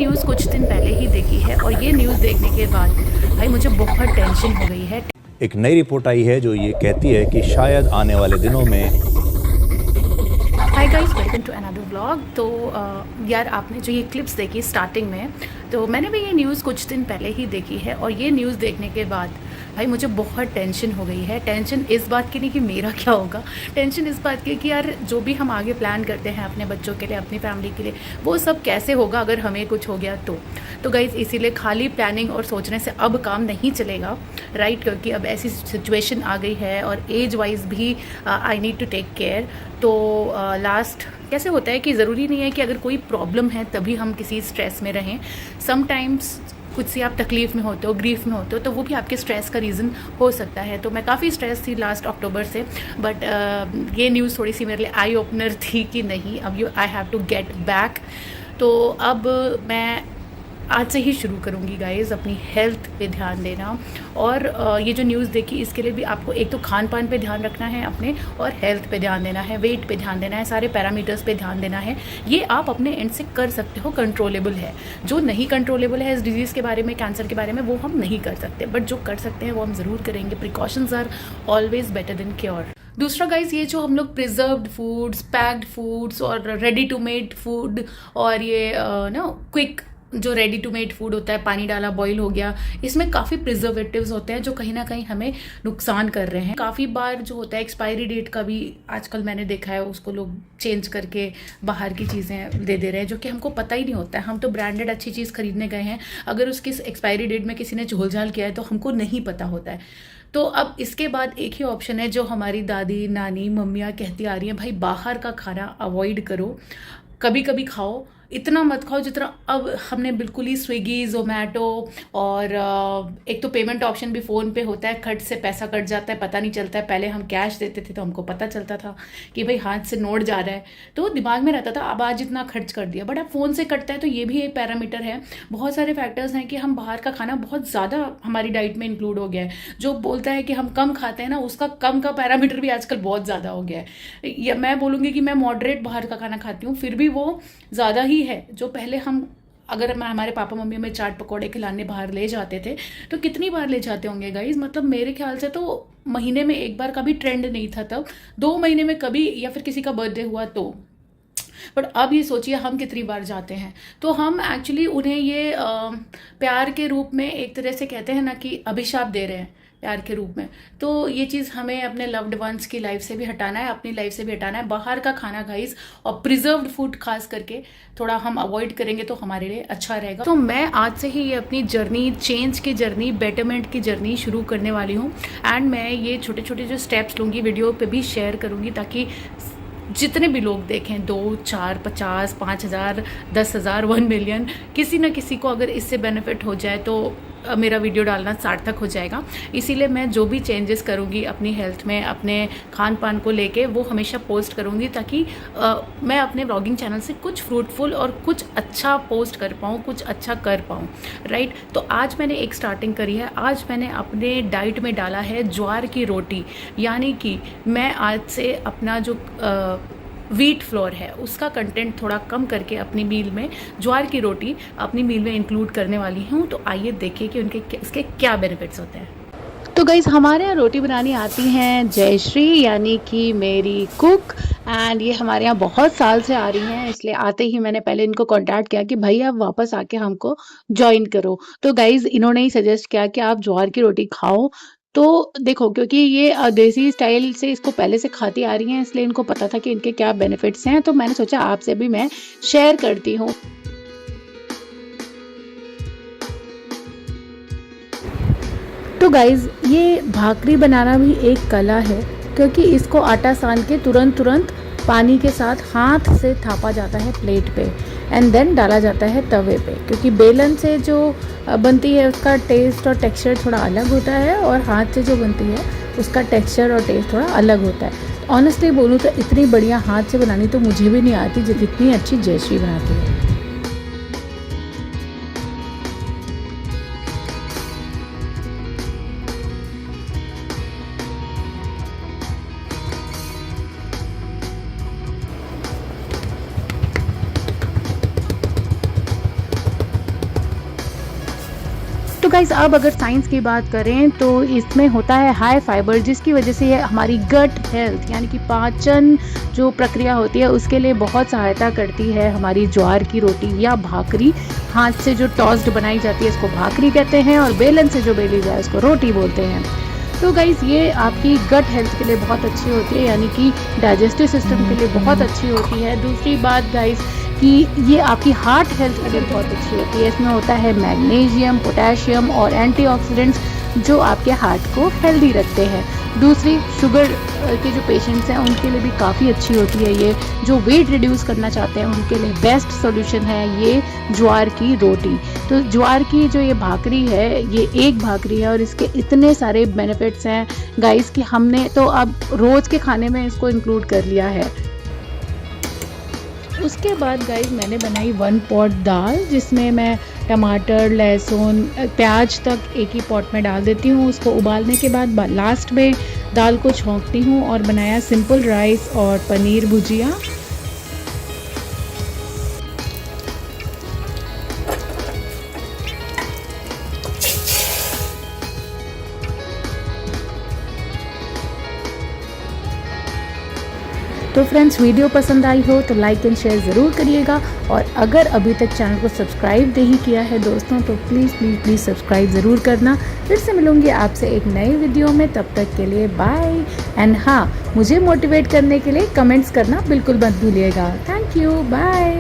News कुछ दिन पहले ही देखी है और ये न्यूज़ देखने के बाद भाई मुझे बहुत टेंशन हो गई है। एक नई रिपोर्ट आई है जो ये कहती है कि शायद आने वाले दिनों में hi guys, welcome to another vlog. तो यार आपने जो ये क्लिप्स देखी स्टार्टिंग में, तो मैंने भी ये न्यूज़ कुछ दिन पहले ही देखी है और ये न्यूज़ देखने के बाद भाई मुझे बहुत टेंशन हो गई है। टेंशन इस बात की नहीं कि मेरा क्या होगा, टेंशन इस बात की कि यार जो भी हम आगे प्लान करते हैं अपने बच्चों के लिए, अपनी फैमिली के लिए, वो सब कैसे होगा अगर हमें कुछ हो गया तो गाइज़ इसीलिए खाली प्लानिंग और सोचने से अब काम नहीं चलेगा, राइट। क्योंकि अब ऐसी सिचुएशन आ गई है और एज वाइज भी I need to take care. तो लास्ट कैसे होता है कि ज़रूरी नहीं है कि अगर कोई प्रॉब्लम है तभी हम किसी स्ट्रेस में रहें। समटाइम्स कुछ से आप तकलीफ़ में होते हो, ग्रीफ में होते हो, तो वो भी आपके स्ट्रेस का रीज़न हो सकता है। तो मैं काफ़ी स्ट्रेस थी लास्ट अक्टूबर से, बट ये न्यूज़ थोड़ी सी मेरे लिए आई ओपनर थी कि नहीं, अब I have to get back. तो अब मैं आज से ही शुरू करूँगी गाइज़ अपनी हेल्थ पे ध्यान देना। और ये जो न्यूज़ देखी इसके लिए भी आपको एक तो खान पान पे ध्यान रखना है अपने, और हेल्थ पे ध्यान देना है, वेट पे ध्यान देना है, सारे पैरामीटर्स पे ध्यान देना है। ये आप अपने एंड से कर सकते हो, कंट्रोलेबल है। जो नहीं कंट्रोलेबल है इस डिजीज़ के बारे में, कैंसर के बारे में, वो हम नहीं कर सकते, बट जो कर सकते हैं वो हम ज़रूर करेंगे। Precautions are always better than cure. दूसरा गाइज, ये जो हम लोग प्रिजर्व्ड फूड्स, पैक्ड फूड्स और रेडी टू मेड फूड और ये क्विक जो रेडी टू मेड फूड होता है, पानी डाला बॉईल हो गया, इसमें काफ़ी प्रिजर्वेटिव्स होते हैं जो कहीं ना कहीं हमें नुकसान कर रहे हैं। काफ़ी बार जो होता है एक्सपायरी डेट का भी आजकल मैंने देखा है, उसको लोग चेंज करके बाहर की चीज़ें दे रहे हैं, जो कि हमको पता ही नहीं होता है। हम तो ब्रांडेड अच्छी चीज़ खरीदने गए हैं, अगर उसकी एक्सपायरी डेट में किसी ने झोलझाल किया है तो हमको नहीं पता होता है। तो अब इसके बाद एक ही ऑप्शन है जो हमारी दादी, नानी, मम्मियाँ कहती आ रही हैं, भाई बाहर का खाना अवॉइड करो, कभी कभी खाओ, इतना मत खाओ जितना। अब हमने बिल्कुल ही स्विगी, जोमेटो और एक तो पेमेंट ऑप्शन भी फ़ोन पे होता है, खट से पैसा कट जाता है, पता नहीं चलता है। पहले हम कैश देते थे तो हमको पता चलता था कि भाई हाथ से नोट जा रहा है, तो दिमाग में रहता था अब आज इतना खर्च कर दिया, बट अब फ़ोन से कटता है। तो ये भी एक पैरामीटर है। बहुत सारे फैक्टर्स हैं कि हम बाहर का खाना बहुत ज़्यादा हमारी डाइट में इंक्लूड हो गया है। जो बोलता है कि हम कम खाते हैं ना, उसका कम का पैरामीटर भी आजकल बहुत ज़्यादा हो गया है। या मैं बोलूँगी कि मैं मॉडरेट बाहर का खाना खाती हूँ, फिर भी वो ज़्यादा ही है। जो पहले हम, अगर हमारे पापा मम्मी हमें चाट पकौड़े खिलाने बाहर ले जाते थे तो कितनी बार ले जाते होंगे गाइज, मतलब मेरे ख्याल से तो महीने में एक बार का भी ट्रेंड नहीं था तब, 2 महीने में कभी, या फिर किसी का बर्थडे हुआ तो। बट अब ये सोचिए हम कितनी बार जाते हैं। तो हम एक्चुअली उन्हें ये प्यार के रूप में एक तरह से कहते हैं ना कि अभिशाप दे रहे हैं प्यार के रूप में। तो ये चीज़ हमें अपने लव्ड वंस की लाइफ से भी हटाना है, अपनी लाइफ से भी हटाना है। बाहर का खाना गाइस और प्रिजर्व्ड फूड खास करके थोड़ा हम अवॉइड करेंगे तो हमारे लिए अच्छा रहेगा। तो मैं आज से ही ये अपनी जर्नी, चेंज की जर्नी, बेटरमेंट की जर्नी शुरू करने वाली हूँ। एंड मैं ये छोटे छोटे जो स्टेप्स लूँगी वीडियो पे भी शेयर करूँगी, ताकि जितने भी लोग देखें, 2, 4, 50, 5,000, 10,000, 1 मिलियन, किसी ना किसी को अगर इससे बेनिफिट हो जाए तो मेरा वीडियो डालना सार्थक हो जाएगा। इसीलिए मैं जो भी चेंजेस करूँगी अपनी हेल्थ में, अपने खान पान को लेके, वो हमेशा पोस्ट करूँगी, ताकि मैं अपने ब्लॉगिंग चैनल से कुछ फ्रूटफुल और कुछ अच्छा पोस्ट कर पाऊँ, कुछ अच्छा कर पाऊँ, राइट। तो आज मैंने एक स्टार्टिंग करी है। आज मैंने अपने डाइट में डाला है ज्वार की रोटी, यानी कि मैं आज से अपना जो व्हीट फ्लोर है उसका कंटेंट थोड़ा कम करके अपनी मील में ज्वार की रोटी अपनी मील में इंक्लूड करने वाली हूँ। तो आइए देखिए कि इसके क्या बेनिफिट्स होते हैं। तो गाइज़, हमारे यहाँ रोटी बनानी आती हैं जयश्री, यानी कि मेरी कुक। एंड ये हमारे यहाँ बहुत साल से आ रही हैं, इसलिए आते ही मैंने पहले इनको कांटेक्ट किया कि भाई आप वापस आके हमको ज्वाइन करो। तो गाइज़ इन्होंने ही सजेस्ट किया कि आप ज्वार की रोटी खाओ। तो देखो, क्योंकि ये देसी स्टाइल से इसको पहले से खाती आ रही हैं, इसलिए इनको पता था कि इनके क्या बेनिफिट्स हैं। तो मैंने सोचा आपसे भी मैं शेयर करती हूँ। तो गाइज़ ये भाकरी बनाना भी एक कला है, क्योंकि इसको आटा सान के तुरंत पानी के साथ हाथ से थापा जाता है प्लेट पे, एंड देन डाला जाता है तवे पे। क्योंकि बेलन से जो बनती है उसका टेस्ट और टेक्सचर थोड़ा अलग होता है, और हाथ से जो बनती है उसका टेक्सचर और टेस्ट थोड़ा अलग होता है। ऑनेस्टली बोलूँ तो इतनी बढ़िया हाथ से बनानी तो मुझे भी नहीं आती जितनी अच्छी जयश्री बनाती है। गाइस अब अगर साइंस की बात करें तो इसमें होता है हाई फाइबर, जिसकी वजह से ये हमारी गट हेल्थ यानी कि पाचन जो प्रक्रिया होती है उसके लिए बहुत सहायता करती है। हमारी ज्वार की रोटी या भाकरी, हाथ से जो टॉस्ड बनाई जाती है इसको भाकरी कहते हैं, और बेलन से जो बेली जाए उसको रोटी बोलते हैं। तो गाइज़ ये आपकी गट हेल्थ के लिए बहुत अच्छी होती है, यानी कि डाइजेस्टिव सिस्टम के लिए बहुत अच्छी होती है। दूसरी बात गाइज़ कि ये आपकी हार्ट हेल्थ के लिए बहुत अच्छी होती है। इसमें होता है मैग्नीशियम, पोटेशियम और एंटीऑक्सीडेंट्स जो आपके हार्ट को हेल्दी रखते हैं। दूसरी, शुगर के जो पेशेंट्स हैं उनके लिए भी काफ़ी अच्छी होती है ये। जो वेट रिड्यूस करना चाहते हैं उनके लिए बेस्ट सॉल्यूशन है ये ज्वार की रोटी। तो ज्वार की जो ये भाकरी है, ये एक भाकरी है और इसके इतने सारे बेनिफिट्स हैं गाइस कि हमने तो अब रोज़ के खाने में इसको इंक्लूड कर लिया है। उसके बाद गाइस मैंने बनाई 1 पॉट दाल, जिसमें मैं टमाटर, लहसुन, प्याज तक एक ही पॉट में डाल देती हूँ। उसको उबालने के बाद लास्ट में दाल को छौंकती हूँ और बनाया सिंपल राइस और पनीर भुजिया। तो फ्रेंड्स वीडियो पसंद आई हो तो लाइक एंड शेयर ज़रूर करिएगा, और अगर अभी तक चैनल को सब्सक्राइब नहीं किया है दोस्तों तो प्लीज़ सब्सक्राइब ज़रूर करना। फिर से मिलूँगी आपसे एक नई वीडियो में, तब तक के लिए बाय। एंड हाँ, मुझे मोटिवेट करने के लिए कमेंट्स करना बिल्कुल मत भूलिएगा। Thank you, bye.